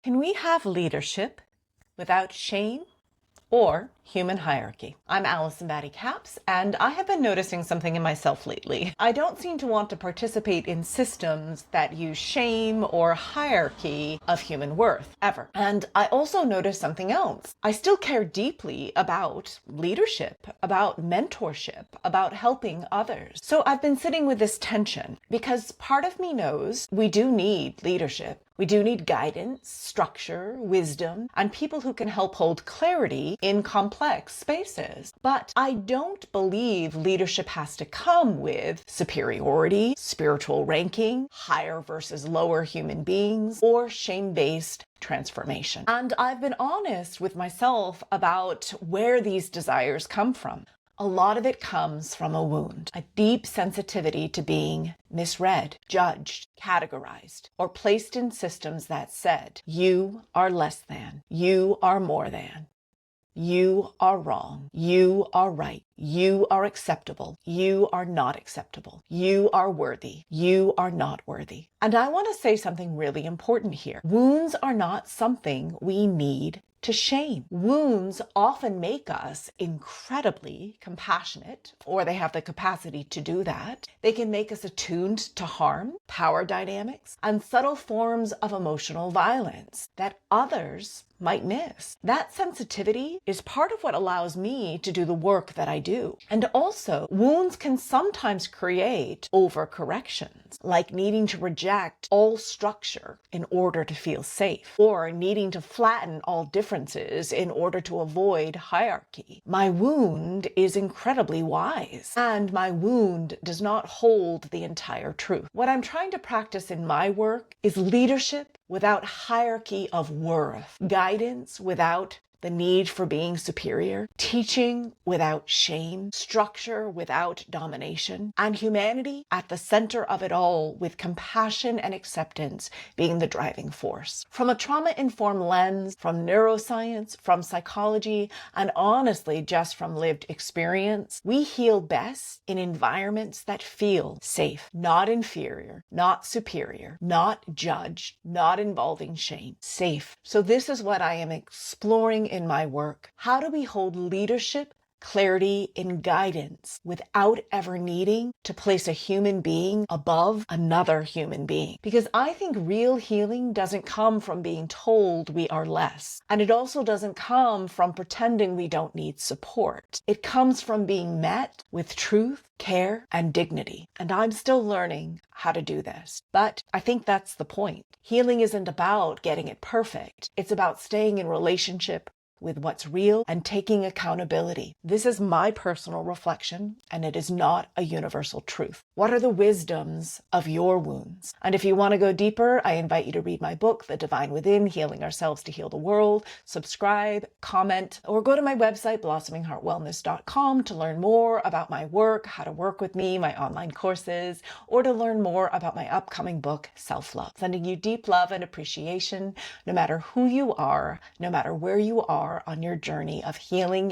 Can we have leadership without shame or human hierarchy? I'm Allison Batty-Capps, and I have been noticing something in myself lately. I don't seem to want to participate in systems that use shame or hierarchy of human worth, ever. And I also noticed something else. I still care deeply about leadership, about mentorship, about helping others. So I've been sitting with this tension because part of me knows we do need leadership. We do need guidance, structure, wisdom, and people who can help hold clarity in complex spaces. But I don't believe leadership has to come with superiority, spiritual ranking, higher versus lower human beings, or shame-based transformation. And I've been honest with myself about where these desires come from. A lot of it comes from a wound, a deep sensitivity to being misread, judged, categorized, or placed in systems that said, you are less than, you are more than, you are wrong, you are right, you are acceptable, you are not acceptable, you are worthy, you are not worthy. And I want to say something really important here. Wounds are not something we need to shame. Wounds often make us incredibly compassionate, or they have the capacity to do that. They can make us attuned to harm, power dynamics, and subtle forms of emotional violence that others might miss. That sensitivity is part of what allows me to do the work that I do. And also, wounds can sometimes create overcorrections, like needing to reject all structure in order to feel safe, or needing to flatten all differences in order to avoid hierarchy. My wound is incredibly wise, and my wound does not hold the entire truth. What I'm trying to practice in my work is leadership without hierarchy of worth, guidance without the need for being superior, teaching without shame, structure without domination, and humanity at the center of it all, with compassion and acceptance being the driving force. From a trauma-informed lens, from neuroscience, from psychology, and honestly just from lived experience, we heal best in environments that feel safe, not inferior, not superior, not judged, not involving shame. Safe. So this is what I am exploring in my work. How do we hold leadership, clarity, and guidance without ever needing to place a human being above another human being? Because I think real healing doesn't come from being told we are less. And it also doesn't come from pretending we don't need support. It comes from being met with truth, care, and dignity. And I'm still learning how to do this. But I think that's the point. Healing isn't about getting it perfect. It's about staying in relationship with what's real and taking accountability. This is my personal reflection, and it is not a universal truth. What are the wisdoms of your wounds? And if you want to go deeper, I invite you to read my book, The Divine Within, Healing Ourselves to Heal the World. Subscribe, comment, or go to my website, blossomingheartwellness.com, to learn more about my work, how to work with me, my online courses, or to learn more about my upcoming book, Self-Love. Sending you deep love and appreciation, no matter who you are, no matter where you are on your journey of healing